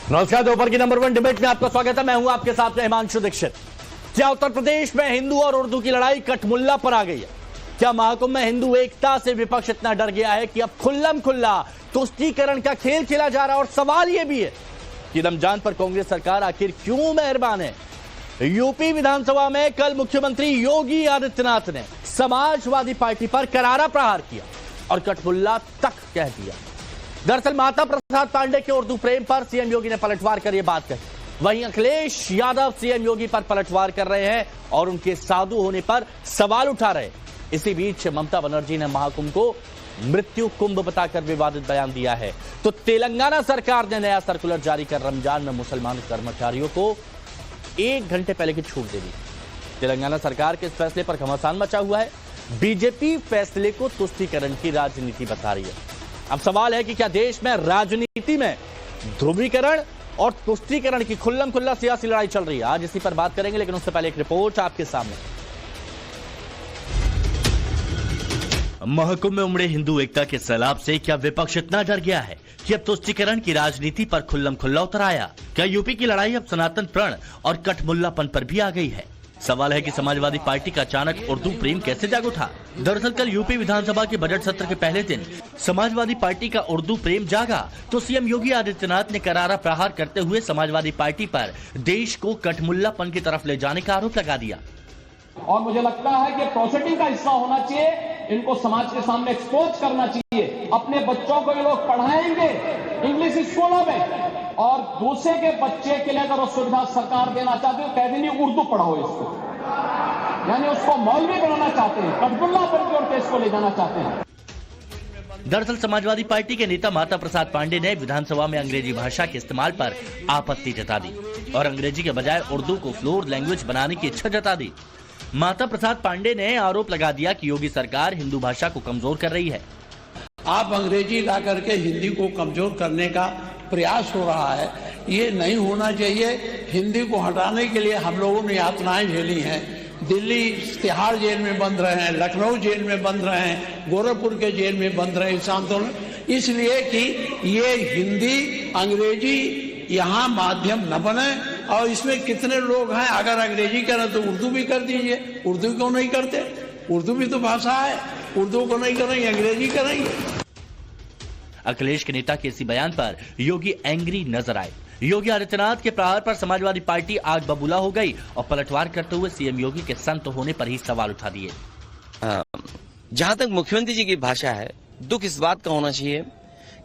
नमस्कार, दोपहर की नंबर 1 डिबेट में आपका स्वागत है। मैं हूं आपके साथ हिमांशु दीक्षित। क्या उत्तर प्रदेश में हिंदू और उर्दू की लड़ाई कठमुल्ला पर आ गई है? क्या महाकुंभ में हिंदू एकता से विपक्ष इतना डर गया है कि अब खुल्लम खुल्ला तुष्टीकरण का खेल खेला जा रहा है? और सवाल यह भी है कि रमजान पर कांग्रेस सरकार आखिर क्यों मेहरबान है? यूपी विधानसभा में कल मुख्यमंत्री योगी आदित्यनाथ ने समाजवादी पार्टी पर करारा प्रहार किया और कठमुल्ला तक कह दिया। दरअसल माता प्रसाद पांडे के उर्दू प्रेम पर सीएम योगी ने पलटवार कर यह बात कही। वहीं अखिलेश यादव सीएम योगी पर पलटवार कर रहे हैं और उनके साधु होने पर सवाल उठा रहे हैं। इसी बीच ममता बनर्जी ने महाकुंभ को मृत्यु कुंभ बताकर विवादित बयान दिया है। तो तेलंगाना सरकार ने नया सर्कुलर जारी कर रमजान में मुसलमान कर्मचारियों को 1 घंटे पहले की छूट दे दी। तेलंगाना सरकार के इस फैसले पर घमासान मचा हुआ है। बीजेपी फैसले को तुष्टीकरण की राजनीति बता रही है। अब सवाल है कि क्या देश में राजनीति में ध्रुवीकरण और तुष्टीकरण की खुल्लम खुल्ला सियासी लड़ाई चल रही है? आज इसी पर बात करेंगे, लेकिन उससे पहले एक रिपोर्ट आपके सामने। महाकुंभ में उमड़े हिंदू एकता के सैलाब से क्या विपक्ष इतना डर गया है कि अब तुष्टीकरण की राजनीति पर खुल्लम खुल्ला उतर आया? क्या यूपी की लड़ाई अब सनातन प्रण और कठमुल्लापन पर भी आ गई है? सवाल है कि समाजवादी पार्टी का अचानक उर्दू प्रेम कैसे जाग उठा? दरअसल कल यूपी विधानसभा के बजट सत्र के पहले दिन समाजवादी पार्टी का उर्दू प्रेम जागा तो सीएम योगी आदित्यनाथ ने करारा प्रहार करते हुए समाजवादी पार्टी पर देश को कठमुल्लापन की तरफ ले जाने का आरोप लगा दिया। और मुझे लगता है कि प्रोसेसिंग का हिस्सा होना चाहिए, इनको समाज के सामने एक्सपोज करना चाहिए। अपने बच्चों को ये लोग पढ़ाएंगे इंग्लिश स्कूलों में, और दूसरे के बच्चे के लिए अगर वो सुविधा सरकार देना चाहती है, कह देनी उर्दू पढ़ाओ इसको, यानी उसको मौलवी बनाना चाहते हैं, कठमुल्लापन की ओर देश को ले जाना चाहते हैं। दरअसल समाजवादी पार्टी के नेता माता प्रसाद पांडे ने विधानसभा में अंग्रेजी भाषा के इस्तेमाल पर आपत्ति जता दी और अंग्रेजी के बजाय उर्दू को फ्लोर लैंग्वेज बनाने की इच्छा जता दी। माता प्रसाद पांडे ने आरोप लगा दिया कि योगी सरकार हिंदू भाषा को कमजोर कर रही है। आप अंग्रेजी ला करके हिंदी को कमजोर करने का प्रयास हो रहा है, ये नहीं होना चाहिए। हिंदी को हटाने के लिए हम लोगों ने यातनाएं झेली हैं। दिल्ली तिहाड़ जेल में बंद रहे हैं, लखनऊ जेल में बंद रहे हैं, गोरखपुर के जेल में बंद रहे इस आंदोलन, इसलिए कि ये हिंदी अंग्रेजी यहाँ माध्यम न बने। और इसमें कितने लोग हैं, अगर अंग्रेजी करें तो उर्दू भी कर दीजिए। उर्दू क्यों नहीं करते? उर्दू भी तो भाषा है, उर्दू को नहीं करेंगे, अंग्रेजी करेंगे। अखिलेश के नेता के इसी बयान पर योगी एंग्री नजर आए। योगी आदित्यनाथ के प्रहार पर समाजवादी पार्टी आग बबूला हो गई और पलटवार करते हुए सीएम योगी के संत होने पर ही सवाल उठा दिए। जहां तक मुख्यमंत्री जी की भाषा है, दुख इस बात का होना चाहिए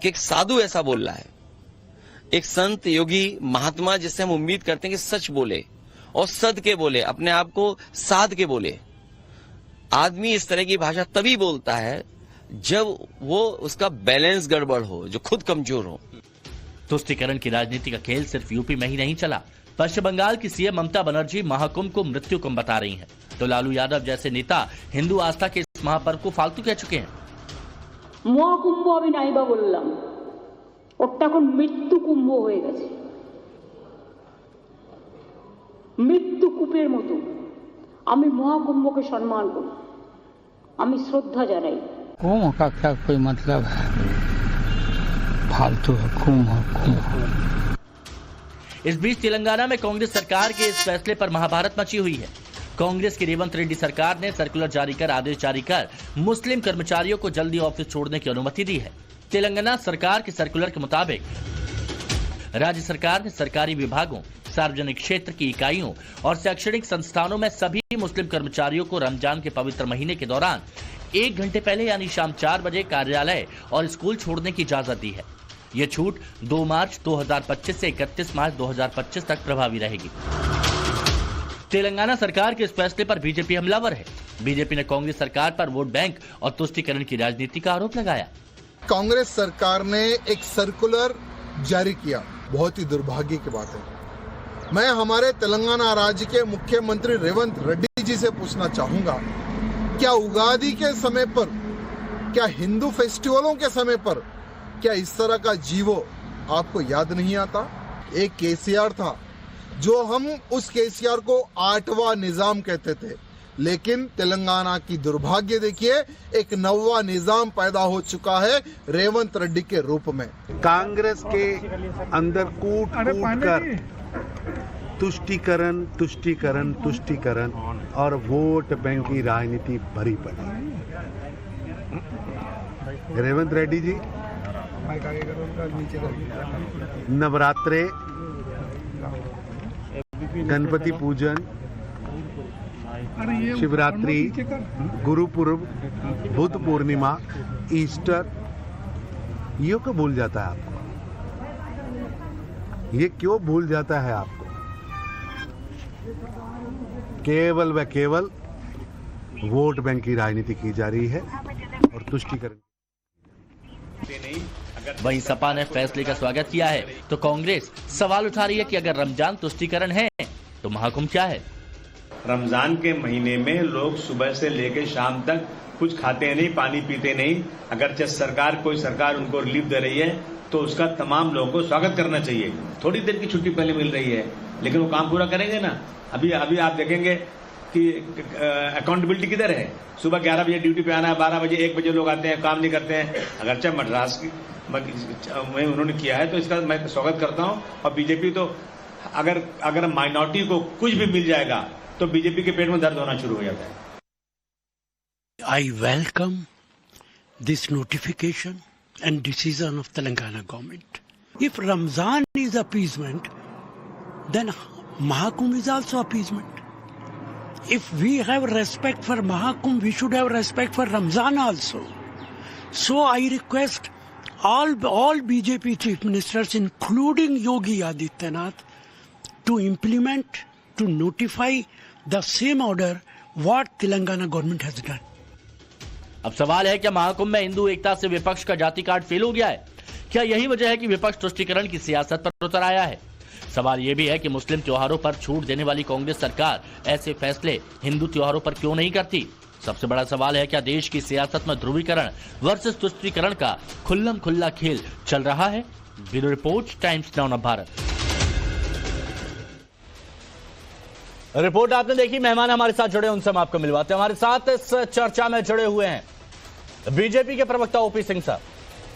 कि एक साधु ऐसा बोल रहा है, एक संत योगी महात्मा जिससे हम उम्मीद करते हैं कि सच बोले और सद के बोले, अपने आप को साध के बोले। आदमी इस तरह की भाषा तभी बोलता है जब वो उसका बैलेंस गड़बड़ हो, जो खुद कमजोर हो। तुष्टीकरण की राजनीति का खेल सिर्फ यूपी में ही नहीं चला। पश्चिम बंगाल की सीएम ममता बनर्जी महाकुंभ को मृत्यु कुंभ बता रही हैं, तो लालू यादव जैसे नेता हिंदू आस्था के इस महापर्व को फालतू कह चुके हैं। महाकुंभ अभी नाइबा बोललाम, ওটা এখন মৃত্যু কুম্ভ হয়ে গেছে। মৃত্যু কূপের মতো আমি মহাকুম্ভকে সম্মান করি, আমি শ্রদ্ধা জানাই। कुंभ का क्या कोई मतलब है? फालतू है कुंभ। इस बीच तेलंगाना में कांग्रेस सरकार के इस फैसले पर महाभारत मची हुई है। कांग्रेस की रेवंत रेड्डी सरकार ने सर्कुलर जारी कर आदेश जारी कर मुस्लिम कर्मचारियों को जल्दी ऑफिस छोड़ने की अनुमति दी है। तेलंगाना सरकार के सर्कुलर के मुताबिक राज्य सरकार ने सरकारी विभागों, सार्वजनिक क्षेत्र की इकाइयों और शैक्षणिक संस्थानों में सभी मुस्लिम कर्मचारियों को रमजान के पवित्र महीने के दौरान 1 घंटे पहले यानी शाम 4 बजे कार्यालय और स्कूल छोड़ने की इजाजत दी है। यह छूट 2 मार्च 2025 से 31 मार्च 2025 तक प्रभावी रहेगी। तेलंगाना सरकार के इस फैसले पर बीजेपी हमलावर है। बीजेपी ने कांग्रेस सरकार पर वोट बैंक और तुष्टीकरण की राजनीति का आरोप लगाया। कांग्रेस सरकार ने एक सर्कुलर जारी किया, बहुत ही दुर्भाग्य की बात है। मैं हमारे तेलंगाना राज्य के मुख्यमंत्री रेवंत रेड्डी जी से पूछना चाहूंगा, क्या उगादी के समय पर, क्या हिंदू फेस्टिवलों के समय पर, क्या इस तरह का जीवो आपको याद नहीं आता? एक केसीआर था, जो हम उस केसीआर को 8वां निजाम कहते थे, लेकिन तेलंगाना की दुर्भाग्य देखिए, एक नवा निजाम पैदा हो चुका है रेवंत रेड्डी के रूप में। कांग्रेस के अंदर कूट कर तुष्टीकरण तुष्टीकरण तुष्टीकरण और वोट बैंक की राजनीति भरी पड़ी। रेवंत रेड्डी जी नवरात्रे, गणपति पूजन, शिवरात्रि, गुरुपुरब, बुद्ध पूर्णिमा, ईस्टर, ये क्यों भूल जाता है आपको? ये क्यों भूल जाता है आपको? केवल व केवल वोट बैंक की राजनीति की जा रही है और तुष्टीकरण। वहीं सपा ने फैसले का स्वागत किया है तो कांग्रेस सवाल उठा रही है कि अगर रमजान तुष्टीकरण है तो महाकुंभ क्या है? रमजान के महीने में लोग सुबह से लेकर शाम तक कुछ खाते नहीं, पानी पीते नहीं। अगर कोई सरकार उनको रिलीफ दे रही है तो उसका तमाम लोगों को स्वागत करना चाहिए। थोड़ी देर की छुट्टी पहले मिल रही है लेकिन वो काम पूरा करेंगे ना। अभी आप देखेंगे कि अकाउंटेबिलिटी किधर है। सुबह 11 बजे ड्यूटी पे आना है, 12 बजे 1 बजे लोग आते हैं, काम नहीं करते हैं। अगरचे मद्रास में उन्होंने किया है तो इसका मैं स्वागत करता हूं। और बीजेपी तो अगर माइनॉरिटी को कुछ भी मिल जाएगा तो बीजेपी के पेट में दर्द होना शुरू हो जाता है। I welcome this notification and decision of Telangana government. If Ramzan is appeasement, then Mahakumbh is also appeasement. If we have respect for Mahakumbh, we should have respect for Ramzan also. So I request all BJP chief ministers, including Yogi Adityanath, to implement, to notify the same order what Telangana government has done. अब सवाल है क्या महाकुंभ में हिंदू एकता से विपक्ष का जाति card fail हो गया है? क्या यही वजह है कि विपक्ष तुष्टीकरण की सियासत पर उतर आया है? सवाल यह भी है कि मुस्लिम त्योहारों पर छूट देने वाली कांग्रेस सरकार ऐसे फैसले हिंदू त्योहारों पर क्यों नहीं करती? सबसे बड़ा सवाल है क्या देश की सियासत में ध्रुवीकरण वर्सेस तुष्टीकरण का खुल्लम खुल्ला खेल चल रहा है? Bureau report, times now Bharat. Report आपने देखी। मेहमान हमारे साथ जुड़े, उनसे हम आपको मिलवाते हैं। हमारे साथ इस चर्चा में जुड़े हुए हैं बीजेपी के प्रवक्ता ओपी सिंह साहब,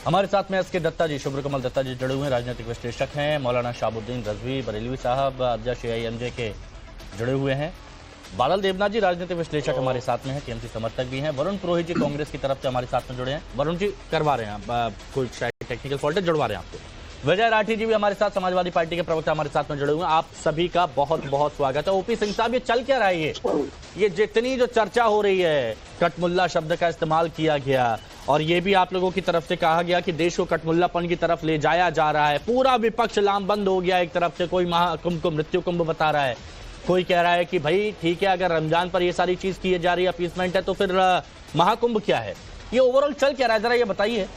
हमारे साथ में एसके दत्ता जी, शुभ्र कमल दत्ता जी जुड़े हुए हैं, राजनीतिक विश्लेषक हैं। मौलाना शाहबुद्दीन रजवी बरेलवी साहब अध्यक्ष AIMJ के जुड़े हुए हैं। बादल देवनाथ जी राजनीतिक विश्लेषक हमारे साथ में हैं, TMC समर्थक भी हैं। वरुण पुरोहित जी कांग्रेस की तरफ से हमारे साथ में जुड़े हैं। वरुण जी करवा रहे हैं, कोई शायद टेक्निकल फॉल्ट है, जुड़वा रहे हैं आपको। विजय राठी जी भी हमारे साथ, समाजवादी पार्टी के प्रवक्ता हमारे साथ में जुड़े हुए हैं। आप सभी का बहुत बहुत स्वागत है। ओपी सिंह साहब, ये चल क्या रहा है? ये जितनी जो चर्चा हो रही है, कटमुल्ला शब्द का इस्तेमाल किया गया और ये भी आप लोगों की तरफ से कहा गया कि देश को कटमुल्लापन की तरफ ले जाया जा रहा है। पूरा विपक्ष लामबंद हो गया। एक तरफ से कोई महाकुंभ को मृत्यु कुंभ बता रहा है, कोई कह रहा है कि भाई ठीक है, अगर रमजान पर ये सारी चीज की जा रही है, अपीसमेंट है, तो फिर महाकुंभ क्या है? ये ओवरऑल चल क्या रहा है, जरा ये बताइए।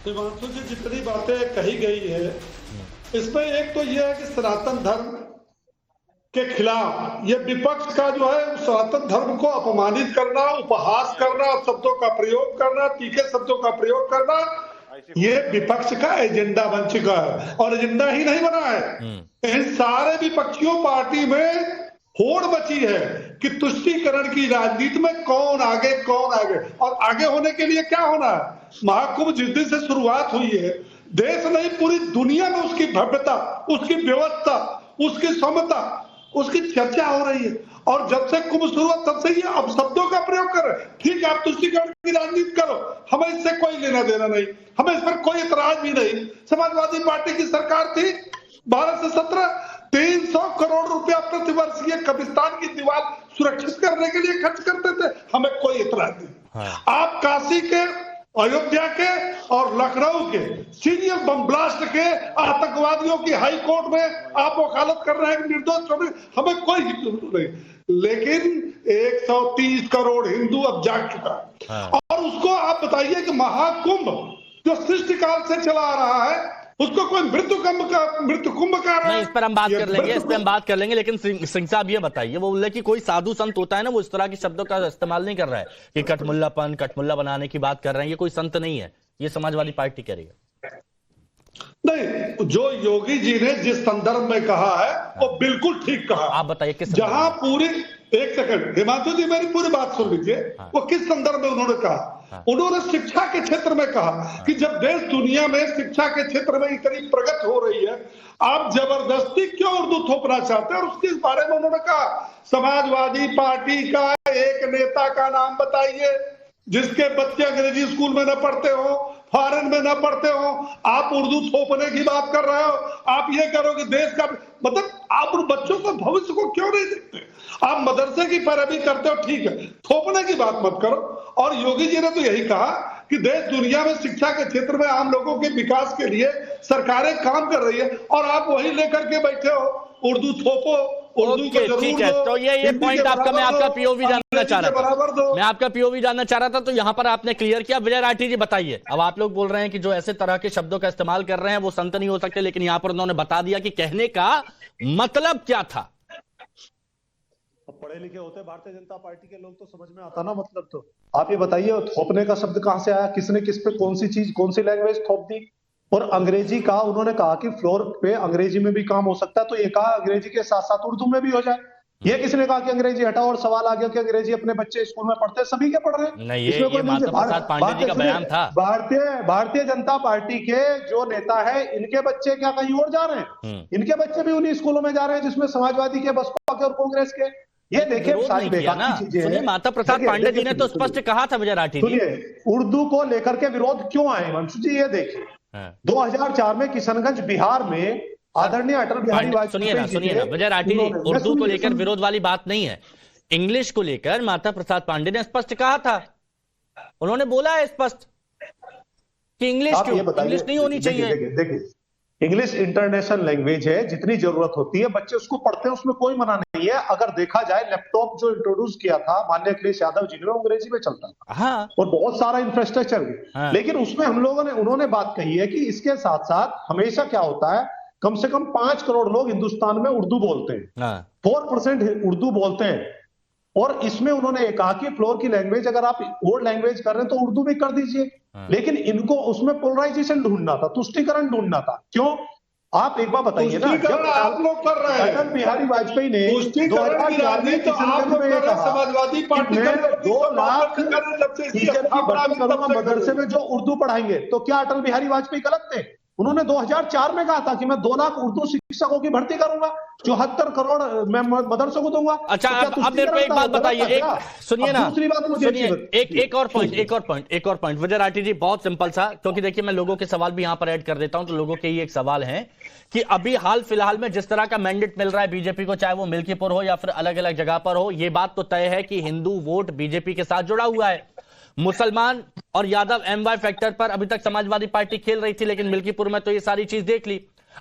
देवांशु जी, जितनी बातें कही गई है इसमें एक तो यह है कि सनातन धर्म के खिलाफ ये विपक्ष का जो है सनातन धर्म को अपमानित करना, उपहास करना, शब्दों का प्रयोग करना, तीखे शब्दों का प्रयोग करना, ये विपक्ष का एजेंडा बन चुका है। और एजेंडा ही नहीं बना है, इन सारे विपक्षियों पार्टी में होड़ मची है कि तुष्टीकरण की राजनीति में कौन आगे कौन आगे। और आगे होने के लिए क्या होना है? महाकुंभ जिस दिन से शुरुआत हुई है, देश नहीं पूरी दुनिया में उसकी भव्यता, उसकी व्यवस्था, उसकी क्षमता, उसकी चर्चा हो रही है। और जब से कुंभ शुरू हुआ तब से ये अब शब्दों का प्रयोग कर रहे हैं। ठीक है, आप तुष्टीकरण की राजनीति करो, हमें इससे कोई लेना देना नहीं, हमें इस पर कोई एतराज भी नहीं। समाजवादी पार्टी की सरकार थी 12 से 17, 300 करोड़ रुपया प्रतिवर्ष ये कब्रिस्तान की दीवार सुरक्षित करने के लिए खर्च करते थे, हमें कोई एतराज नहीं। आप काशी के, अयोध्या के और लखनऊ के सीरियल बम ब्लास्ट के आतंकवादियों की हाई कोर्ट में आप वकालत कर रहे हैं, निर्दोष छोड़े, हमें कोई नहीं। लेकिन 130 करोड़ हिंदू अब जाग चुका है। और उसको आप बताइए कि महाकुंभ जो सृष्टिकाल से चला आ रहा है, उसको कोई मृत्यु कुंभ का नहीं, इस पर हम बात कर लेंगे, इस पर हम बात कर लेंगे। लेकिन सिंह साहब ये बताइए, वो बोले कि कोई साधु संत होता है ना, वो इस तरह के शब्दों का इस्तेमाल नहीं कर रहा है कि कटमुल्ला बनाने की बात कर रहे हैं। ये कोई संत नहीं है, ये समाजवादी पार्टी कह रही है। नहीं, जो योगी जी ने जिस संदर्भ में कहा है वो बिल्कुल ठीक कहा। आप बताइए किस जहां पूरी एक सेकंड हिमांशु जी, मेरी पूरी बात सुन लीजिए। वो किस संदर्भ में उन्होंने कहा? उन्होंने शिक्षा के क्षेत्र में कहा कि जब देश दुनिया में शिक्षा के क्षेत्र में इतनी प्रगति हो रही है, आप जबरदस्ती क्यों उर्दू थोपना चाहते हैं? और उसके बारे में उन्होंने कहा समाजवादी पार्टी का एक नेता का नाम बताइए जिसके बच्चे अंग्रेजी स्कूल में न पढ़ते हो, फॉरेन में न पढ़ते हो, आप उर्दू थोपने की बात कर रहे हो। आप ये करो कि देश का मतलब आप उन बच्चों को भविष्य को क्यों नहीं देखते? आप मदरसे की पैरवी करते हो, ठीक है, थोपने की बात मत करो। और योगी जी ने तो यही कहा कि देश दुनिया में शिक्षा के क्षेत्र में आम लोगों के विकास के लिए सरकारें काम कर रही है, और आप वही लेकर के बैठे हो उर्दू थोपो, उर्दू को जरूर ठीक है। दो, तो ये पॉइंट आपका, मैं आपका पीओवी जानना चाह रहा था, मैं आपका पीओवी जानना चाह रहा था। तो यहां पर आपने क्लियर किया। विजय राठी जी बताइए, अब आप लोग बोल रहे हैं कि जो ऐसे तरह के शब्दों का इस्तेमाल कर रहे हैं वो संत नहीं हो सकते, लेकिन यहां पर उन्होंने बता दिया कि कहने का मतलब क्या था। पढ़े लिखे होते भारतीय जनता पार्टी के लोग तो समझ में आता ना मतलब। तो आप ये बताइए थोपने का शब्द कहां से आया? किसने किस पे कौन सी चीज, कौन सी लैंग्वेज थोप दी? और अंग्रेजी का उन्होंने कहा कि फ्लोर पे अंग्रेजी में भी काम हो सकता है, तो ये कहा अंग्रेजी के साथ साथ उर्दू में भी हो जाए। ये किसने कहा कि अंग्रेजी हटाओ? और सवाल आ गया कि अंग्रेजी अपने बच्चे स्कूल में पढ़ते हैं, सभी के पढ़ रहे हैं। नहीं, ये माता प्रसाद पांडे जी का बयान था। भारतीय जनता पार्टी के जो नेता है, इनके बच्चे क्या कहीं और जा रहे हैं? इनके बच्चे भी उन्हीं स्कूलों में जा रहे हैं जिसमें समाजवादी के, बसपा के और कांग्रेस के। ये देखिए सारी बेकार की चीजें हैं। माता प्रसाद पांडे जी ने तो स्पष्ट कहा था विजय राठी जी। उर्दू को लेकर के विरोध क्यों आए मंशु जी? ये देखिए 2004 में किशनगंज बिहार में आदरणीय अटल बिहारी वाजपेयी, सुनिए ना विजय राठी जी, उर्दू को लेकर विरोध वाली बात नहीं है। इंग्लिश को लेकर माता प्रसाद पांडे ने स्पष्ट कहा था, उन्होंने बोला है स्पष्ट कि इंग्लिश नहीं होनी चाहिए। देखिए इंग्लिश इंटरनेशनल लैंग्वेज है, जितनी जरूरत होती है बच्चे उसको पढ़ते हैं, उसमें कोई मना नहीं है। अगर देखा जाए लैपटॉप जो इंट्रोड्यूस किया था माननीय अखिलेश यादव जी ने, अंग्रेजी में चलता था। हाँ। और बहुत सारा इंफ्रास्ट्रक्चर भी। हाँ। लेकिन उसमें हम लोगों ने, उन्होंने बात कही है कि इसके साथ साथ हमेशा क्या होता है, कम से कम 5 करोड़ लोग हिंदुस्तान में उर्दू बोलते हैं, 4% उर्दू बोलते हैं। और इसमें उन्होंने कहा कि फ्लोर की लैंग्वेज अगर आप और लैंग्वेज कर रहे हैं तो उर्दू भी कर दीजिए। लेकिन इनको उसमें पोलराइजेशन ढूंढना था, तुष्टीकरण ढूंढना था। क्यों? आप एक बार बताइए ना, जब आप लोग कर रहे हैं, अटल बिहारी वाजपेयी ने 2004 में समाजवादी पार्टी 2 लाख टीचर की भर्ती करूंगा मदरसे में जो उर्दू पढ़ाएंगे। तो क्या अटल बिहारी वाजपेयी गलत थे? उन्होंने 2004 में कहा था कि मैं 2 लाख उर्दू शिक्षकों की भर्ती करूंगा, 74 करोड़ मैं मदरसों को दूंगा। अच्छा, अब मेरे को एक बात बताइए, सुनिए ना, दूसरी बात सुनिए, एक और पॉइंट विजय राठी जी, बहुत सिंपल सा, क्योंकि देखिए मैं लोगों के सवाल भी यहां पर ऐड कर देता हूं। तो लोगों के ये एक सवाल है कि अभी हाल फिलहाल में जिस तरह का मैंडेट मिल रहा है बीजेपी को, चाहे वो मिल्कीपुर हो या फिर अलग अलग जगह पर हो, ये बात तो तय है कि हिंदू वोट बीजेपी के साथ जुड़ा हुआ है। मुसलमान और यादव एमवाई फैक्टर पर अभी तक समाजवादी पार्टी खेल रही थी, लेकिन मिल्कीपुर में तो ये सारी चीज देख ली।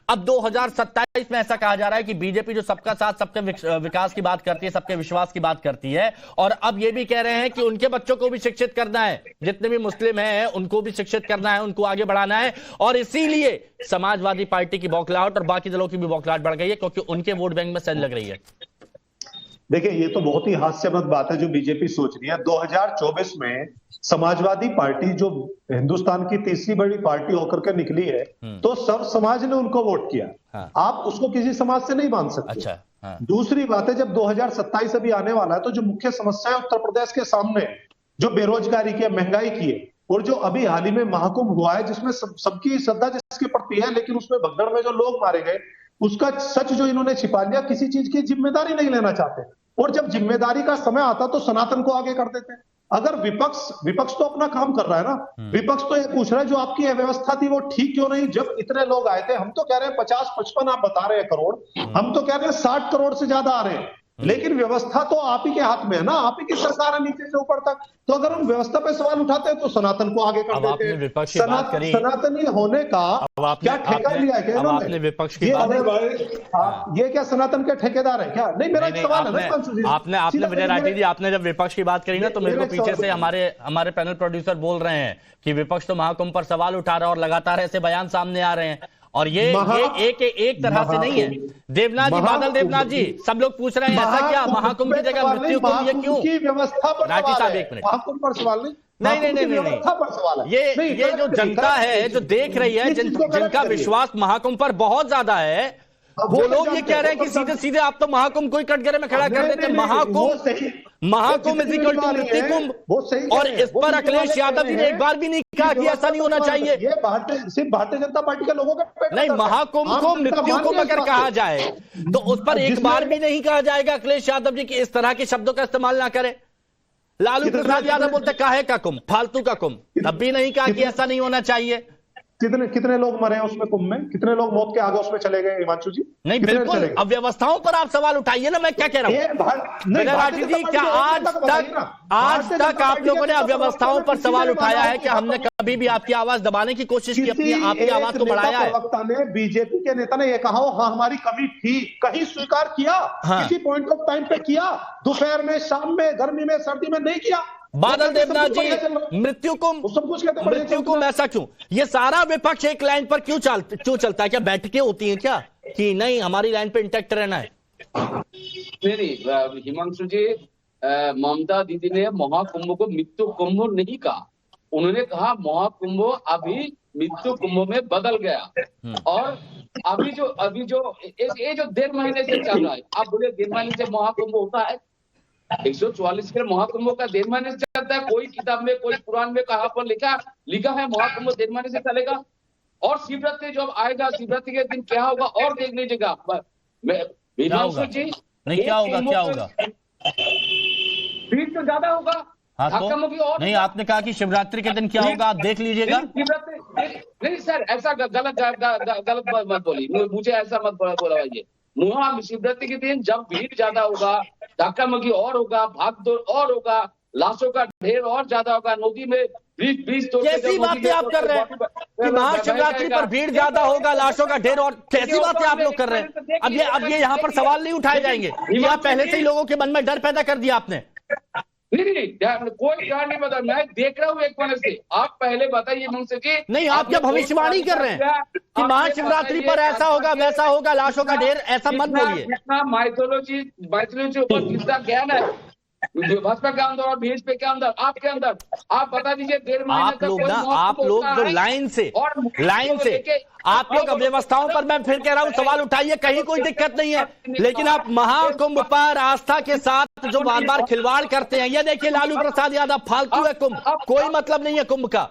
अब 2027 में ऐसा कहा जा रहा है कि बीजेपी जो सबका साथ, सबके विकास की बात करती है, सबके विश्वास की बात करती है, और अब ये भी कह रहे हैं कि उनके बच्चों को भी शिक्षित करना है, जितने भी मुस्लिम हैं उनको भी शिक्षित करना है, उनको आगे बढ़ाना है। और इसीलिए समाजवादी पार्टी की बौखलाहट और बाकी दलों की भी बौखलाहट बढ़ गई है, क्योंकि उनके वोट बैंक में सेल लग रही है। देखिए ये तो बहुत ही हास्यास्पद बात है जो बीजेपी सोच रही है। 2024 में समाजवादी पार्टी जो हिंदुस्तान की तीसरी बड़ी पार्टी होकर के निकली है, तो सब समाज ने उनको वोट किया। हाँ। आप उसको किसी समाज से नहीं बांध सकते। अच्छा। हाँ। दूसरी बात है, जब 2027 अभी आने वाला है, तो जो मुख्य समस्या है उत्तर प्रदेश के सामने, जो बेरोजगारी की है, महंगाई की है, और जो अभी हाल ही में महाकुंभ हुआ है जिसमें सबकी श्रद्धा जिसके प्रति है, लेकिन उसमें भगदड़ में जो लोग मारे गए, उसका सच जो इन्होंने छिपा लिया, किसी चीज की जिम्मेदारी नहीं लेना चाहते। और जब जिम्मेदारी का समय आता तो सनातन को आगे कर देते हैं। अगर विपक्ष तो अपना काम कर रहा है ना, विपक्ष तो ये पूछ रहा है जो आपकी व्यवस्था थी वो ठीक क्यों नहीं? जब इतने लोग आए थे, हम तो कह रहे हैं 50-55 आप बता रहे हैं करोड़, हम तो कह रहे हैं 60 करोड़ से ज्यादा आ रहे हैं, लेकिन व्यवस्था तो आप ही के हाथ में है ना, आप ही की सरकार है नीचे से ऊपर तक। तो अगर हम व्यवस्था पे सवाल उठाते हैं तो सनातन को आगे कर देते हैं। सनातनी होने का क्या ठेका लिया है? आपने विपक्ष की ये क्या सनातन के ठेकेदार है क्या? नहीं, मेरा सवाल है। आपने विजय राठी जी, आपने जब विपक्ष की बात करी ना, तो मेरे को पीछे से हमारे पैनल प्रोड्यूसर बोल रहे हैं कि विपक्ष तो महाकुंभ पर सवाल उठा रहा है और लगातार ऐसे बयान सामने आ रहे हैं। और ये एक तरह से नहीं है। देवनाथ जी, बादल देवनाथ जी, सब लोग पूछ रहे हैं ऐसा क्या? महाकुंभ की जगह मृत्यु कुंभ, ये क्यों? व्यवस्था पर राठी साहब एक मिनट, महाकुंभ पर सवाल नहीं, ये जो जनता है जो देख रही है, जिनका विश्वास महाकुंभ पर बहुत ज्यादा है, वो लोग ये कह रहे हैं कि सीधे सीधे आप तो महाकुंभ को ही कटघरे में खड़ा कर देते। महाकुंभ इज इक्वल टू मृत्यु कुंभ, और इस पर अखिलेश यादव जी ने एक बार भी नहीं कहा कि ऐसा नहीं होना चाहिए। ये सिर्फ भारतीय जनता पार्टी के लोगों का नहीं, महाकुंभ को मृत्यु कुंभ अगर कहा जाए तो उस पर एक बार भी नहीं कहा जाएगा अखिलेश यादव जी की इस तरह के शब्दों का इस्तेमाल ना करें। लालू प्रसाद यादव बोलते काहे का कुंभ, फालतू का कुंभ, तब भी नहीं कहा कि ऐसा नहीं होना चाहिए। कितने लोग मरे उसमें कुंभ में, कितने लोग मौत के आगे उसमें चले गए हिमांशु जी? नहीं बिल्कुल, अब व्यवस्थाओं पर आप सवाल उठाइए ना, मैं क्या कह रहा हूं राठी जी, क्या आज तक आप लोगों ने अव्यवस्थाओं पर सवाल उठाया है? क्या हमने कभी भी आपकी आवाज दबाने की कोशिश की, अपनी आपकी आवाज को बढ़ाया है? प्रवक्ता ने, बीजेपी के नेता ने ये कहा हो हाँ हमारी कमी थी, कहीं स्वीकार किया? किसी पॉइंट ऑफ टाइम पे किया? दोपहर में, शाम में, गर्मी में, सर्दी में नहीं किया? बादल देवनाथ जी, मृत्यु कुंभ ऐसा क्यों? ये सारा विपक्ष एक लाइन पर क्यों चलता है? क्या बैठकें होती हैं क्या कि नहीं हमारी लाइन पे इंटैक्ट रहना है? नहीं हिमांशु जी, ममता दीदी ने महाकुंभ को मृत्यु कुंभ नहीं कहा, उन्होंने कहा महाकुंभ अभी मृत्यु कुंभ में बदल गया। और अभी जो ये जो 1.5 महीने से चल रहा है, आप बोले 1.5 महीने से महाकुंभ होता है? 144 के महाकुंभ का 1.5 महीने से चलता है? कोई किताब में, कोई कुरान में कहाँ पर लिखा है महाकुंभ 1.5 महीने से चलेगा? और शिवरात्रि जब आएगा, शिवरात्रि के दिन क्या होगा और देख लीजिएगा। जी नहीं, क्या होगा? भीड़ तो ज्यादा होगा। हाँ तो नहीं, आपने कहा कि शिवरात्रि के दिन क्या होगा, आप देख लीजिएगा। नहीं सर, ऐसा गलत मत बोलिए, मुझे ऐसा मत बोलवाइए। शिवरात्रि के दिन जब भीड़ ज्यादा होगा, धक्का मुक्की और होगा, भागदौड़ और होगा, लाशों का ढेर और ज्यादा होगा, नदी में 20 कैसी बातें आप कर रहे हैं कि महाशिवरात्रि पर भीड़ ज्यादा होगा, लाशों का ढेर, और कैसी बातें आप लोग कर रहे हैं? अब ये यहाँ पर सवाल नहीं उठाए जाएंगे क्या? पहले से ही लोगों के मन में डर पैदा कर दिया आपने। नहीं, कोई डर नहीं बता, मैं देख रहा हूँ एक महीने से। आप पहले बताइए मुझसे कि नहीं, आप क्या भविष्यवाणी कर रहे हैं कि महाशिवरात्रि पर ऐसा होगा, वैसा होगा, लाशों का ढेर? ऐसा मत बोलिए। कितना माइथोलॉजी ऊपर कितना ज्ञान है भाजपा के अंदर और बीएसपी के अंदर, आपके अंदर, आप बता दीजिए। 1.5 महीने आप लोग जो लाइन से आप लोग अव्यवस्थाओं पर, मैं फिर कह रहा हूं सवाल उठाइए, कहीं कोई दिक्कत नहीं है, लेकिन आप महाकुंभ पर आस्था के साथ जो बार बार खिलवाड़ करते हैं, ये देखिए लालू प्रसाद यादव, फालतू है कुंभ, कोई मतलब नहीं है कुंभ का।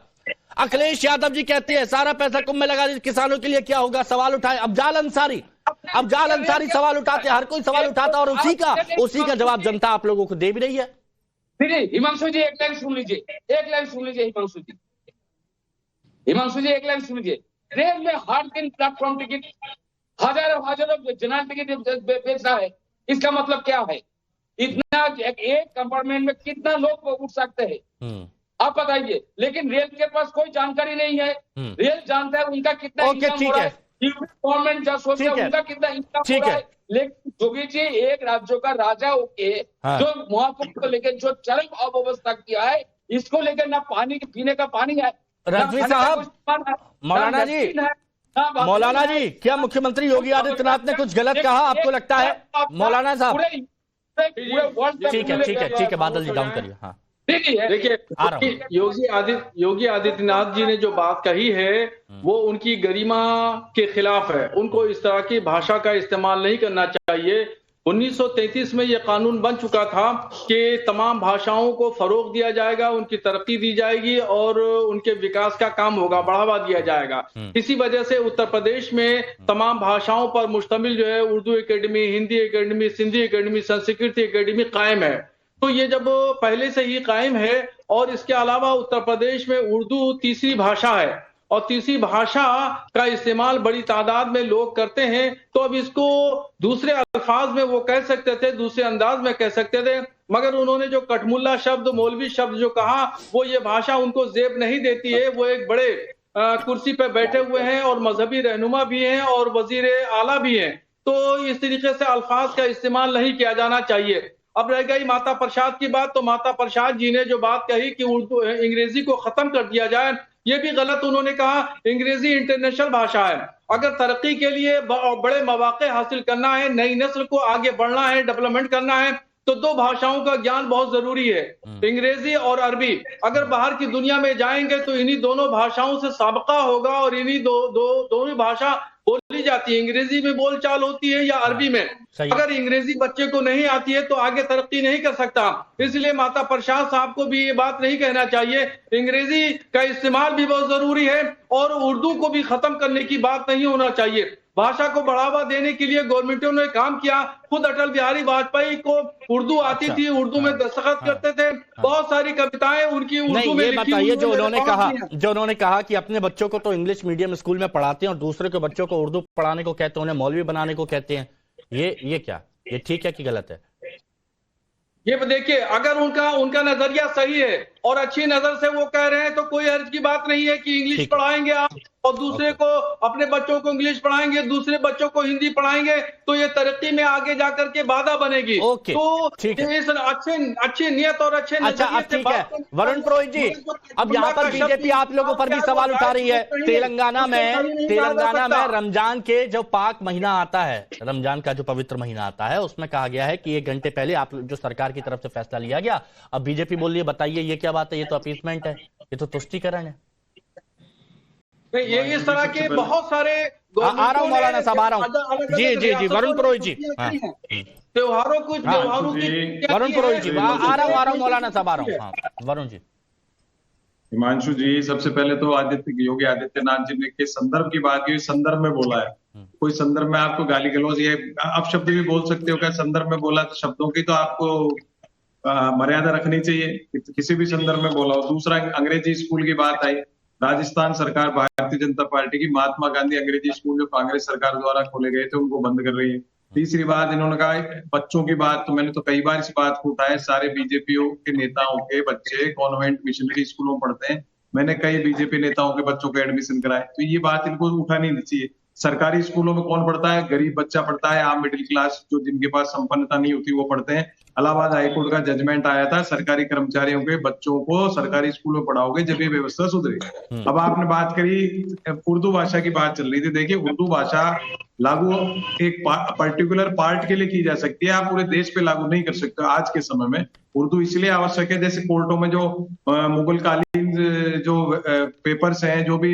अखिलेश यादव जी कहते हैं सारा पैसा कुंभ में लगा दीजिए, किसानों के लिए क्या होगा? सवाल उठाए। अब जाल अंसारी सवाल उठाते, हर कोई सवाल उठाता, और उसी का जवाब जनता आप लोगों को दे भी रही है। हिमांशु जी एक लाइन सुन लीजिए, हिमांशु जी एक लाइन सुन लीजिए। ट्रेन में हर दिन प्लेटफॉर्म टिकट हजारों जनरल टिकट बेच रहा है, इसका मतलब क्या है? इतना एक कंपार्टमेंट में कितना लोग उठ सकते हैं आप बताइए? लेकिन रेल के पास कोई जानकारी नहीं है। रेल जानता है उनका कितना इनकम हो रहा है, गवर्नमेंट जो सोचता है उनका कितना इनकम हो रहा है। लेकिन जोगी जी एक राज्यों का राजा होके जो महाकुंभ को लेकर जो चरम अव्यवस्था किया है, इसको लेकर ना पानी पीने का पानी है। रजवी साहब, मौलाना जी, क्या मुख्यमंत्री योगी आदित्यनाथ ने कुछ गलत कहा आपको लगता है? मौलाना साहब ठीक है, बादल जी डाउन करिए। हाँ देखिए, योगी आदित्यनाथ जी ने जो बात कही है वो उनकी गरिमा के खिलाफ है। उनको इस तरह की भाषा का इस्तेमाल नहीं करना चाहिए। 1933 में ये कानून बन चुका था कि तमाम भाषाओं को फरोग दिया जाएगा, उनकी तरक्की दी जाएगी और उनके विकास का काम होगा, बढ़ावा दिया जाएगा। इसी वजह से उत्तर प्रदेश में तमाम भाषाओं पर मुश्तमिल जो है Urdu academy, Hindi academy, Sindhi academy, Sanskrit academy कायम है। तो ये जब पहले से ही कायम है और इसके अलावा उत्तर प्रदेश में उर्दू तीसरी भाषा है और तीसरी भाषा का इस्तेमाल बड़ी तादाद में लोग करते हैं, तो अब इसको दूसरे अल्फाज में वो कह सकते थे, दूसरे अंदाज में कह सकते थे, मगर उन्होंने जो कटमुल्ला शब्द, मौलवी शब्द जो कहा, वो ये भाषा उनको जेब नहीं देती है। वो एक बड़े कुर्सी पे बैठे हुए हैं और मजहबी रहनुमा भी हैं और वजीर आला भी हैं, तो इस तरीके से अल्फाज का इस्तेमाल नहीं किया जाना चाहिए। अब रह गई माता प्रसाद की बात, तो माता प्रसाद जी ने जो बात कही कि उर्दू अंग्रेजी को खत्म कर दिया जाए, ये भी गलत उन्होंने कहा। अंग्रेजी इंटरनेशनल भाषा है। अगर तरक्की के लिए बड़े मौके हासिल करना है, नई नस्ल को आगे बढ़ना है, डेवलपमेंट करना है, तो 2 भाषाओं का ज्ञान बहुत जरूरी है, अंग्रेजी और अरबी। अगर बाहर की दुनिया में जाएंगे तो इन्हीं दोनों भाषाओं से साबका होगा और इन्हीं दोनों भाषा बोली जाती है, अंग्रेजी में बोलचाल होती है या अरबी में। अगर अंग्रेजी बच्चे को नहीं आती है तो आगे तरक्की नहीं कर सकता। इसलिए माता प्रसाद साहब को भी ये बात नहीं कहना चाहिए। अंग्रेजी का इस्तेमाल भी बहुत जरूरी है और उर्दू को भी खत्म करने की बात नहीं होना चाहिए। भाषा को बढ़ावा देने के लिए गवर्नमेंटों ने काम किया। खुद अटल बिहारी वाजपेयी को उर्दू आती थी, उर्दू में दस्तखत करते थे, बहुत सारी कविताएं उनकी उर्दू में लिखी। बताइए, जो उन्होंने कहा कि अपने बच्चों को तो इंग्लिश मीडियम स्कूल में पढ़ाते हैं और दूसरे के बच्चों को उर्दू पढ़ाने को कहते हैं, उन्हें मौलवी बनाने को कहते हैं, ये क्या, ये ठीक है कि गलत है? ये देखिए, अगर उनका नजरिया सही है और अच्छी नजर से वो कह रहे हैं तो कोई हर्ज की बात नहीं है कि इंग्लिश पढ़ाएंगे आप और दूसरे को, अपने बच्चों को इंग्लिश पढ़ाएंगे, दूसरे बच्चों को हिंदी पढ़ाएंगे, तो ये तरक्की में आगे जाकर के बाधा बनेगी। तो इस अच्छे नियत और अच्छे नजरिए से बात करनी। वरुण पुरोहित जी, अब यहाँ पर बीजेपी आप लोगों पर भी सवाल उठा रही है। तेलंगाना में रमजान के जो पाक महीना आता है, रमजान का जो पवित्र महीना आता है, उसमें कहा गया है कि 1 घंटे पहले आप जो सरकार की तरफ से फैसला लिया गया। अब बीजेपी बोल रही है, बताइए ये क्या बात है, ये तो अपीसमेंट है, ये तो तुष्टीकरण है। ये इस तरह के बहुत सारे आ रहा हूँ मौलाना साहब, आ रहा हूँ। जी वरुण पुरोहित जी, त्योहारों की वरुण पुरोहित जी, आ रहा हूँ मौलाना साहब, आ रहा हूँ। वरुण जी, हिमांशु जी, सबसे पहले तो योगी आदित्यनाथ जी ने के संदर्भ की बात की, संदर्भ में बोला है। कोई संदर्भ में आपको गाली गलौज ये आप शब्द भी बोल सकते हो क्या? संदर्भ में बोला तो शब्दों की तो आपको मर्यादा रखनी चाहिए, किसी भी संदर्भ में बोला हो। दूसरा, अंग्रेजी स्कूल की बात आई। राजस्थान सरकार, भारतीय जनता पार्टी की, महात्मा गांधी अंग्रेजी स्कूल जो कांग्रेस सरकार द्वारा खोले गए थे उनको बंद कर रही है। तीसरी बात, इन्होंने कहा बच्चों की बात, तो मैंने तो कई बार इस बात को उठाया, सारे बीजेपी के नेताओं के बच्चे कॉन्वेंट मिशनरी स्कूलों में पढ़ते हैं। मैंने कई बीजेपी नेताओं के बच्चों को एडमिशन कराए, तो ये बात इनको उठानी नहीं चाहिए। सरकारी स्कूलों में कौन पढ़ता है? गरीब बच्चा पढ़ता है, आम मिडिल क्लास, जो जिनके पास संपन्नता नहीं होती वो पढ़ते हैं। इलाहाबाद हाईकोर्ट का जजमेंट आया था, सरकारी कर्मचारियों के बच्चों को सरकारी स्कूल में पढ़ाओगे जब ये व्यवस्था सुधरेगी। अब आपने बात करी उर्दू भाषा की, बात चल रही थी। देखिए, उर्दू भाषा लागू एक पर्टिकुलर पार्ट के लिए की जा सकती है, आप पूरे देश पे लागू नहीं कर सकते। आज के समय में उर्दू इसलिए आवश्यक है, जैसे कोर्टों में जो मुगल कालीन जो पेपर्स हैं, जो भी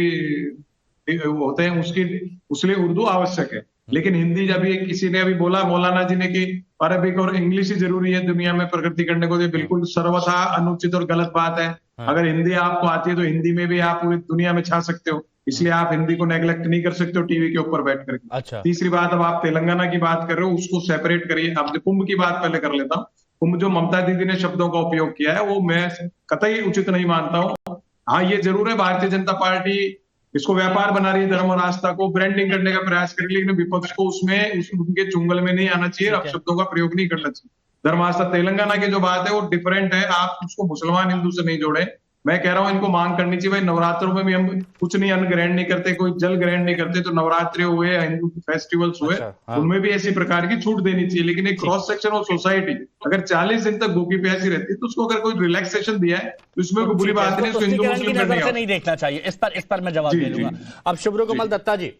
होते हैं, उसके लिए उर्दू आवश्यक है। लेकिन हिंदी, जब ये किसी ने अभी बोला मौलाना जी ने कि अरबिक और इंग्लिश ही जरूरी है दुनिया में प्रगति करने को, ये बिल्कुल सर्वथा अनुचित और गलत बात है। अगर हिंदी आपको आती है तो हिंदी में भी आप पूरी दुनिया में छा सकते हो, इसलिए आप हिंदी को नेग्लेक्ट नहीं कर सकते हो टीवी के ऊपर बैठ करके। अच्छा। तीसरी बात, अब आप तेलंगाना की बात कर रहे हो, उसको सेपरेट करिए। अब कुंभ की बात पहले कर लेता हूँ। कुंभ जो ममता दीदी ने शब्दों का उपयोग किया है, वो मैं कतई उचित नहीं मानता हूँ। हाँ, ये जरूर है, भारतीय जनता पार्टी इसको व्यापार बना रही है, धर्म और आस्था को ब्रांडिंग करने का प्रयास कर रही है, लेकिन विपक्ष को उसमें उनके चुंगल में नहीं आना चाहिए, अब शब्दों का प्रयोग नहीं करना चाहिए। धर्म आस्था तेलंगाना की जो बात है वो डिफरेंट है, आप उसको मुसलमान हिंदू से नहीं जोड़े। मैं कह रहा हूँ इनको मांग करनी चाहिए, भाई नवरात्रों में भी हम कुछ नहीं, अन्न ग्रहण नहीं करते, कोई जल ग्रहण नहीं करते, तो नवरात्रि हुए, हिंदू फेस्टिवल्स हुए, उनमें भी ऐसी प्रकार की छूट देनी चाहिए। लेकिन एक क्रॉस सेक्शन ऑफ सोसाइटी अगर 40 दिन तक भूखी प्यासी रहती है तो उसको अगर कोई रिलैक्सेशन दिया है तो उसमें कोई बुरी बात नहीं, उसको हिंदू मुस्लिम नहीं देखना चाहिए। इस पर मैं जवाब दे दूंगा। अब शुभ्र कमल दत्ता जी,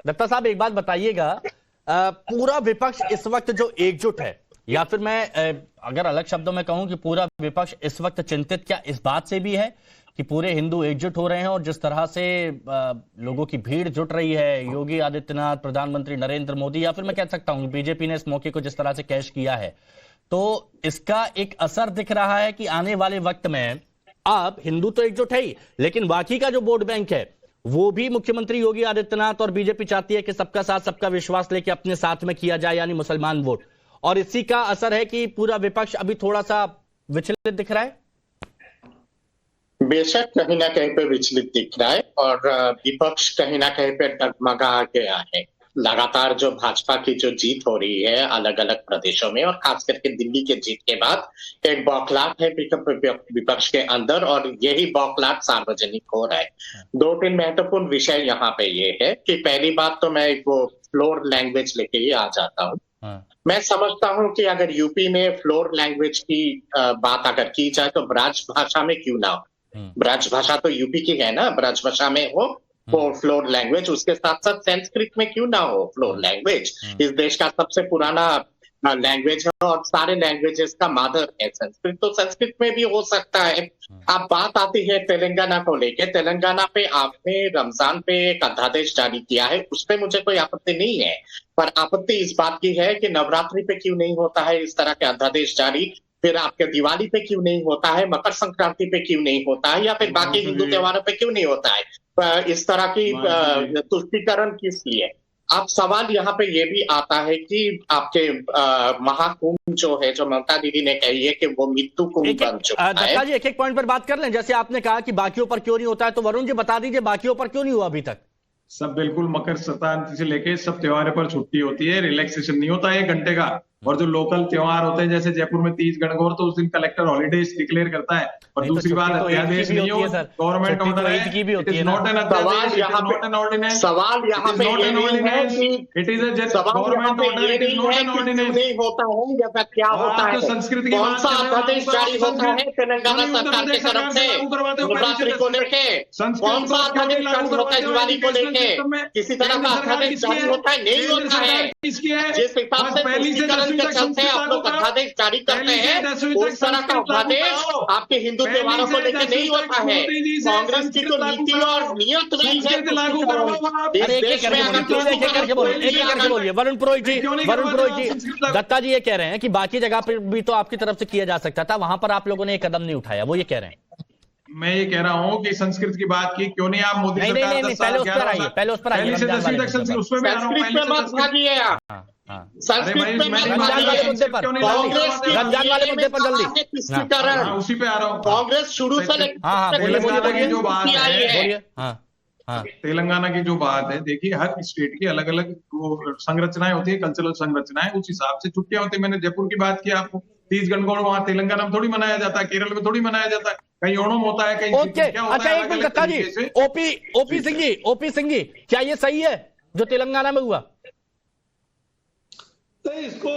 दत्ता साहब एक बात बताइएगा, पूरा विपक्ष इस वक्त जो एकजुट है, या फिर मैं अगर अलग शब्दों में कहूं कि पूरा विपक्ष इस वक्त चिंतित क्या इस बात से भी है कि पूरे हिंदू एकजुट हो रहे हैं और जिस तरह से लोगों की भीड़ जुट रही है, योगी आदित्यनाथ, प्रधानमंत्री नरेंद्र मोदी, या फिर मैं कह सकता हूं बीजेपी ने इस मौके को जिस तरह से कैश किया है, तो इसका एक असर दिख रहा है कि आने वाले वक्त में अब हिंदू तो एकजुट है ही, लेकिन बाकी का जो वोट बैंक है वो भी मुख्यमंत्री योगी आदित्यनाथ और बीजेपी चाहती है कि सबका साथ सबका विश्वास लेके अपने साथ में किया जाए, यानी मुसलमान वोट, और इसी का असर है कि पूरा विपक्ष अभी थोड़ा सा विचलित दिख रहा है। बेशक कहीं ना कहीं पे विचलित दिख रहा है और विपक्ष कहीं ना कहीं पे डगमगा गया है। लगातार जो भाजपा की जो जीत हो रही है अलग अलग प्रदेशों में और खास करके दिल्ली के जीत के बाद एक बौखलाहट है विपक्ष के अंदर, और यही बौखलाहट सार्वजनिक हो रहा है। 2-3 महत्वपूर्ण विषय यहाँ पे ये है कि पहली बात तो मैं वो फ्लोर लैंग्वेज लेके ही आ जाता हूँ। मैं समझता हूँ कि अगर यूपी में फ्लोर लैंग्वेज की बात अगर की जाए तो ब्रज भाषा में क्यों ना हो। ब्रज भाषा तो यूपी की है ना, ब्रज भाषा में हो वो फ्लोर लैंग्वेज, उसके साथ साथ संस्कृत में क्यों ना हो फ्लोर लैंग्वेज। इस देश का सबसे पुराना लैंग्वेज है और सारे लैंग्वेजेस का मादर है संस्कृत, तो संस्कृत में भी हो सकता है। अब बात आती है तेलंगाना को लेके। तेलंगाना पे आपने रमजान पे एक अध्यादेश जारी किया है, उस पर मुझे कोई आपत्ति नहीं है, पर आपत्ति इस बात की है कि नवरात्रि पे क्यों नहीं होता है इस तरह के अध्यादेश जारी, फिर आपके दिवाली पे क्यों नहीं होता है, मकर संक्रांति पे क्यों नहीं होता है, या फिर बाकी हिंदू त्योहारों पे क्यों नहीं होता है। इस तरह की तुष्टीकरण किस लिए। अब सवाल यहाँ पे ये भी आता है कि आपके महाकुंभ जो है, जो ममता दीदी ने कही है कि वो मृत्यु कुंभ बन चुका है। दत्ता जी, एक पॉइंट पर बात कर लें। जैसे आपने कहा कि बाकियों पर क्यों नहीं होता है, तो वरुण जी बता दीजिए बाकियों पर क्यों नहीं हुआ अभी तक। सब बिल्कुल मकर संक्रांति से लेके सब त्योहारों पर छुट्टी होती है, रिलैक्सेशन नहीं होता है 1 घंटे का। और जो लोकल त्योहार होते हैं जैसे जयपुर में तीज गणगौर, तो उस दिन कलेक्टर हॉलीडेज डिक्लेयर करता है। और दूसरी बात अध्यादेश नहीं हो, गवर्नमेंट ऑर्डर है, इट इज नॉट एन अध्यादेश, it is not an ordinance, सवाल यहाँ पे ये नहीं है कि it is a government order, it is not an ordinance. नहीं होता है या फिर क्या होता है, संस्कृत की कौन सा अध्यादेश जारी होता है तेलंगाना सरकार की तरफ से नवरात्रि को लेके, कौन सा अध्यादेश जारी होता है दिवाली को लेके, किसी तरह का अध्यादेश जारी होता है, नहीं होता है। जिस हिसाब से तुष्टीकरण के चलते आप लोग अध्यादेश जारी करते हैं, उस तरह का अध्यादेश आपके हिंदू त्योहारों को लेकर नहीं होता है। कांग्रेस की तो नीति और नियत नहीं है। बोलिए वरुण पुरोहित जी, दत्ता जी ये कह रहे हैं कि बाकी जगह पर भी तो आपकी तरफ से किया जा सकता था, वहां पर आप लोगों ने एक कदम नहीं उठाया, वो ये कह रहे हैं। मैं ये कह रहा हूँ कि संस्कृत की बात की क्यों नहीं आप मोदी सरकार पहले उस पर आइए, पहले उस पर आइए। रमजान वाले मुद्दे पर जल्दी उसी पे आ रहा हूँ। कांग्रेस शुरू से जो बात है, तेलंगाना की जो बात है, देखिए हर स्टेट की अलग अलग संरचनाएं होती है, कल्चरल संरचनाएं, उस हिसाब से छुट्टियां होती है। मैंने जयपुर की बात की आपको, तीज गणगौर वहां तेलंगाना में थोड़ी मनाया जाता है, केरल में थोड़ी मनाया जाता है, कहीं ओणम होता है, कहीं क्या होता अच्छा, है। एक मिनट दत्ता जी, ओपी सिंह जी, क्या ये सही है जो तेलंगाना में हुआ? नहीं, इसको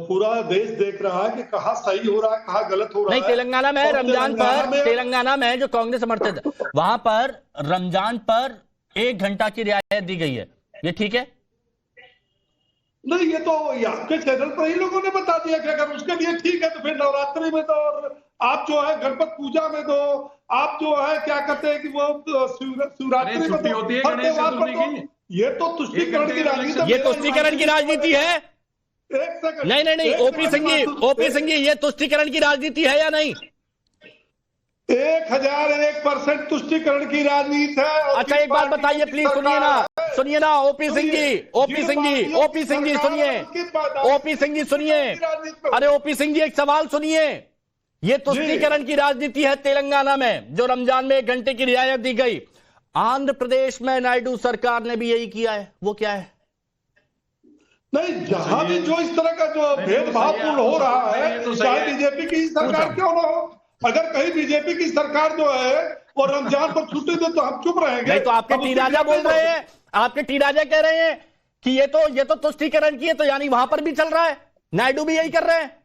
पूरा देश देख रहा है कि कहाँ सही हो रहा है, कहाँ गलत हो रहा है। नहीं, तेलंगाना में रमजान पर, तेलंगाना में जो कांग्रेस समर्थित है, वहां पर रमजान पर 1 घंटा की रियायत दी गई है, ये ठीक है? नहीं, ये तो आपके चैनल पर ही लोगों ने बता दिया कि अगर उसके लिए ठीक है तो फिर नवरात्रि में दो, और आप जो है गणपत पूजा में दो, आप जो है क्या कहते हैं कि वो शिवरात्रि में दो, होती है गणेश चतुर्थी की। ये तो तुष्टीकरण की राजनीति, ये तुष्टीकरण की राजनीति है। एक सेकंड, नहीं, ओपी सिंह जी, ये तुष्टीकरण की राजनीति है या नहीं? 1001% तुष्टीकरण की राजनीति है। अच्छा, एक बात बताइए प्लीज, सुनिए ना ओपी सिंह जी सुनिए। अरे ओपी सिंह जी, एक सवाल सुनिए। ये तुष्टीकरण की राजनीति है तेलंगाना में, जो रमजान में 1 घंटे की रियायत दी गई। आंध्र प्रदेश में नायडू सरकार ने भी यही किया है, वो क्या है? नहीं, जहां भी जो इस तरह का जो भेदभावपूर्ण हो रहा है, चाहे बीजेपी की सरकार क्यों ना हो, अगर कहीं बीजेपी की सरकार जो है और रमजान पर छुट्टी दे तो हम चुप रहेंगे। नहीं, तो आपके टी राजा बोल रहे हैं, आपके टी राजा कह रहे हैं कि ये तो तुष्टीकरण की है, तो यानी वहां पर भी चल रहा है, नायडू भी यही कर रहे हैं।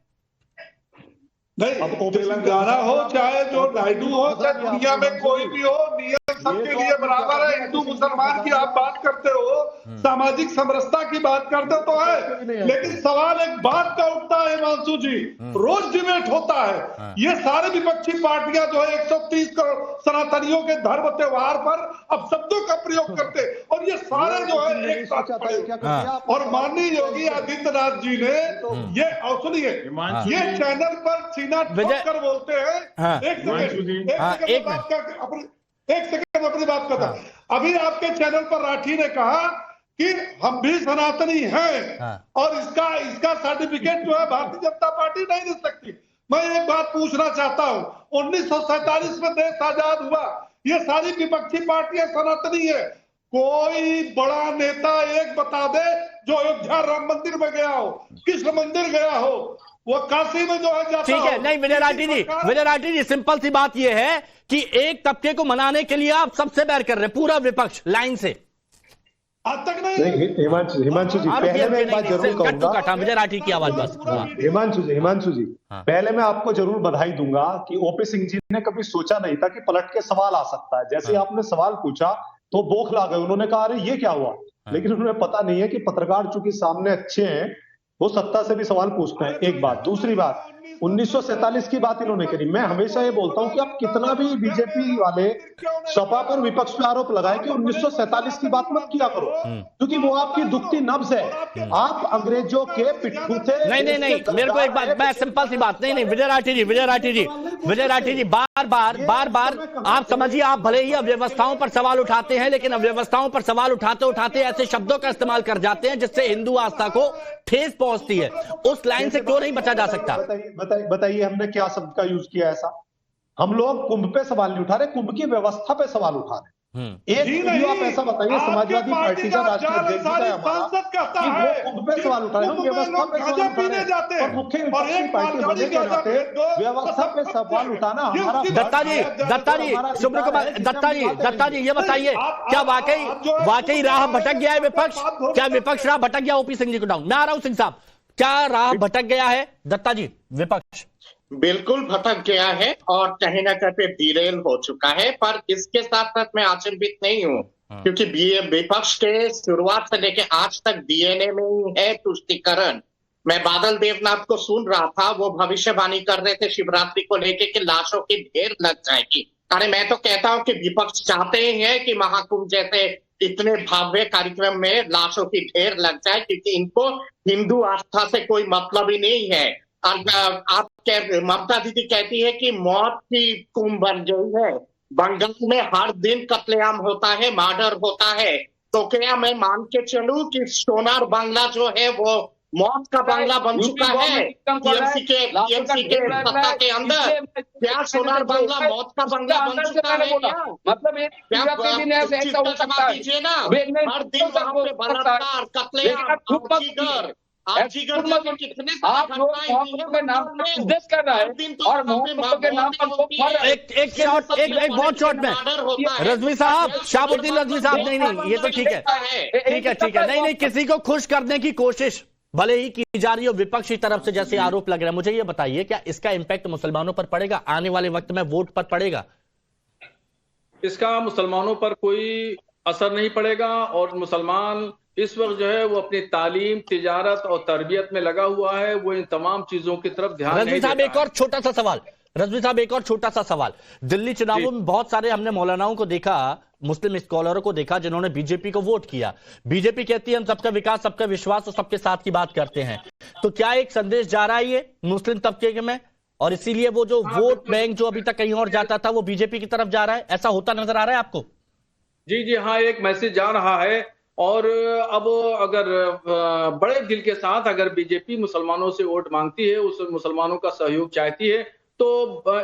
नहीं, तेलंगाना हो चाहे जो नायडू हो, चाहे दुनिया में कोई भी हो, नियम सबके लिए बराबर है। हिंदू मुसलमान की आप बात करते हो, सामाजिक समरसता की बात करते तो है, लेकिन सवाल एक बात का उठता है हिमांशु जी, रोज डिबेट होता है। ये सारे विपक्षी पार्टियां जो है 130 करोड़ सनातनियों के धर्म त्योहार पर अब शब्दों का प्रयोग करते, और ये सारे जो है एक साथ खड़े। और माननीय योगी आदित्यनाथ जी ने ये, सुनिए, ये चैनल पर सीना ठोक कर बोलते हैं। एक सेकंड अपनी बात करता। अभी आपके चैनल पर राठी ने कहा कि हम भी सनातनी हैं, और इसका सर्टिफिकेट जो है भारतीय जनता पार्टी नहीं दे सकती। मैं एक बात पूछना चाहता हूं, 1947 में देश आजाद हुआ, ये सारी विपक्षी पार्टियां सनातनी है। कोई बड़ा नेता एक बता दे जो अयोध्या राम मंदिर में गया हो, कृष्ण मंदिर गया हो, वो काशी में जो है जाता। ठीक है, नहीं विजय राठी जी, सिंपल सी बात ये है कि एक तबके को मनाने के लिए आप सबसे बैर कर रहे हैं, पूरा विपक्ष लाइन से। आज तक नहीं। हिमांशु जी, पहले मैं एक बात जरूर कहूंगा, विजय राठी की आवाज बस। हिमांशु जी, पहले मैं आपको जरूर बधाई दूंगा कि ओपी सिंह जी ने कभी सोचा नहीं था कि पलट के सवाल आ सकता है। जैसे आपने सवाल पूछा तो बौखला गए, उन्होंने कहा अरे ये क्या हुआ, लेकिन उन्हें पता नहीं है कि पत्रकार चूंकि सामने अच्छे हैं, वो सत्ता से भी सवाल पूछते हैं। एक बात। दूसरी बात, 1947 की बात इन्होंने करी। मैं हमेशा ये बोलता हूं कि आप कितना भी बीजेपी वाले सपा पर विपक्ष पे आरोप लगाए कि 1947 की बात मत किया करो, क्योंकि वो आपकी दुखती नब्ज है। आप अंग्रेजों के पिट्ठू थे। नहीं, मेरे को एक बात, मैं सिंपल सी बात, नहीं विजय राठी जी बार आप समझिए, आप भले ही अव्यवस्थाओं पर सवाल उठाते हैं, लेकिन अव्यवस्थाओं पर सवाल उठाते ऐसे शब्दों का इस्तेमाल कर जाते हैं जिससे हिंदू आस्था को ठेस पहुंचती है। उस लाइन से क्यों नहीं बचा जा सकता? बताइए हमने क्या शब्द का यूज किया ऐसा? हम लोग कुंभ पे सवाल नहीं उठा रहे, कुंभ की व्यवस्था पे सवाल उठा रहे। एक वीडियो आप ऐसा बताइए, समाजवादी पार्टी का राष्ट्रीय अध्यक्ष है हमारा, कि वो कुंभ पे सवाल उठा रहे हैं, व्यवस्था पे सवाल उठा रहे हैं, और मुख्य विपक्षी पार्टी होने के नाते व्यवस्था पे सवाल उठाना हमारा। दत्ता जी शुभ्र कुमार दत्ता जी ये बताइए, क्या वाकई राह भटक गया है विपक्ष? क्या विपक्ष राह भटक गया? ओपी सिंह जी को डाउन। मैं आ रहा हूं सिंह साहब, क्या राह भटक गया है दत्ता जी विपक्ष? बिल्कुल भटक गया है और कहीं ना कहीं डिरेल हो चुका है। पर इसके साथ साथ मैं अचंभित नहीं हूँ, क्योंकि विपक्ष के शुरुआत से लेकर आज तक डीएनए में ही है तुष्टीकरण। मैं बादल देवनाथ को सुन रहा था, वो भविष्यवाणी कर रहे थे शिवरात्रि को लेकर कि लाशों की ढेर लग जाएगी। अरे मैं तो कहता हूँ कि विपक्ष चाहते ही है कि महाकुंभ जैसे इतने भव्य कार्यक्रम में लाशों की ढेर लग जाए, क्योंकि इनको हिंदू आस्था से कोई मतलब ही नहीं है। आप ममता दीदी कहती है कि मौत की कुंभ बन गई है। बंगाल में हर दिन कत्लेआम होता है, मर्डर होता है, तो क्या मैं मान के चलूं कि सोनार बांग्ला जो है वो मौत का बांग्ला बन चुका है? टीएमसी के सत्ता के अंदर क्या सोनार बांग्ला मौत का बांग्ला बन चुका है? मतलब दीजिए ना, हर दिन वहां पे बलात्कार, कत्लेआम, कितने आप लोग के नाम पर बिजनेस कर रहा है और मोहब्बत के नाम पर एक बहुत शॉर्ट में रजवी साहब, शाहबुद्दीन रजवी साहब, नहीं ये तो ठीक है, नहीं किसी को खुश करने की कोशिश भले ही की जा रही हो विपक्ष की तरफ से, जैसे आरोप लग रहा है। मुझे ये बताइए, क्या इसका इंपैक्ट मुसलमानों पर पड़ेगा? आने वाले वक्त में वोट पर पड़ेगा? इसका मुसलमानों पर कोई असर नहीं पड़ेगा, और मुसलमान इस वक्त जो है वो अपनी तालीम, तिजारत और तरबियत में लगा हुआ है। वो इन तमाम चीजों की तरफ ध्यान नहीं देता। रजवी साहब एक और छोटा सा सवाल, दिल्ली चुनावों में बहुत सारे हमने मौलानाओं को देखा, मुस्लिम स्कॉलरों को देखा, जिन्होंने बीजेपी को वोट किया। बीजेपी कहती है हम सबका विकास, सबका विश्वास और सबके साथ की बात करते हैं। तो क्या एक संदेश जा रहा है ये मुस्लिम तबके में, और इसीलिए वो जो वोट बैंक जो अभी तक कहीं और जाता था वो बीजेपी की तरफ जा रहा है? ऐसा होता नजर आ रहा है आपको? जी हाँ, एक मैसेज जा रहा है। और अब अगर बड़े दिल के साथ अगर बीजेपी मुसलमानों से वोट मांगती है, उस मुसलमानों का सहयोग चाहती है, तो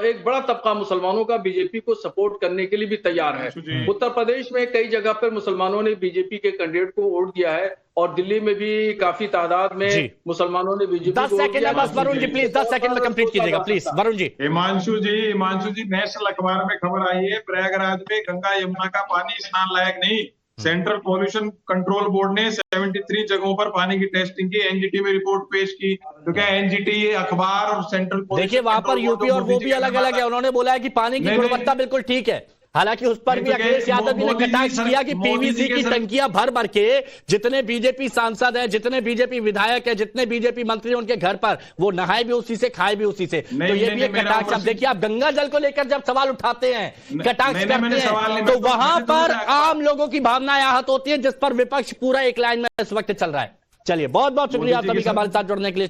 एक बड़ा तबका मुसलमानों का बीजेपी को सपोर्ट करने के लिए भी तैयार है। उत्तर प्रदेश में कई जगह पर मुसलमानों ने बीजेपी के कैंडिडेट को वोट दिया है, और दिल्ली में भी काफी तादाद में मुसलमानों ने बीजेपी को वोट दिया। वरुण जी प्लीज 10 सेकंड में कंप्लीट कीजिएगा प्लीज। वरुण जी। हिमांशु जी नेशनल अखबार में खबर आई है, प्रयागराज में गंगा यमुना का पानी स्नान लायक नहीं। सेंट्रल पॉल्यूशन कंट्रोल बोर्ड ने 73 जगहों पर पानी की टेस्टिंग की, एनजीटी में रिपोर्ट पेश की। तो क्या एनजीटी अखबार और सेंट्रल देखिए वहां पर यूपी और वो भी अलग अलग है। उन्होंने बोला है कि पानी की गुणवत्ता बिल्कुल ठीक है, हालांकि उस पर भी अखिलेश यादव जी ने कटाक्ष किया कि पीवीसी की टंकियां भर भर के जितने बीजेपी सांसद हैं, जितने बीजेपी विधायक हैं, जितने बीजेपी मंत्री हैं, उनके घर पर वो नहाए भी उसी से, खाए भी उसी से। तो ये भी एक कटाक्ष। अब देखिए आप गंगा जल को लेकर जब सवाल उठाते हैं, कटाक्ष करते हैं, तो वहां पर आम लोगों की भावनाएं आहत होती है, जिस पर विपक्ष पूरा एक लाइन में इस वक्त चल रहा है। चलिए बहुत बहुत शुक्रिया आप सभी का हमारे साथ जुड़ने के लिए।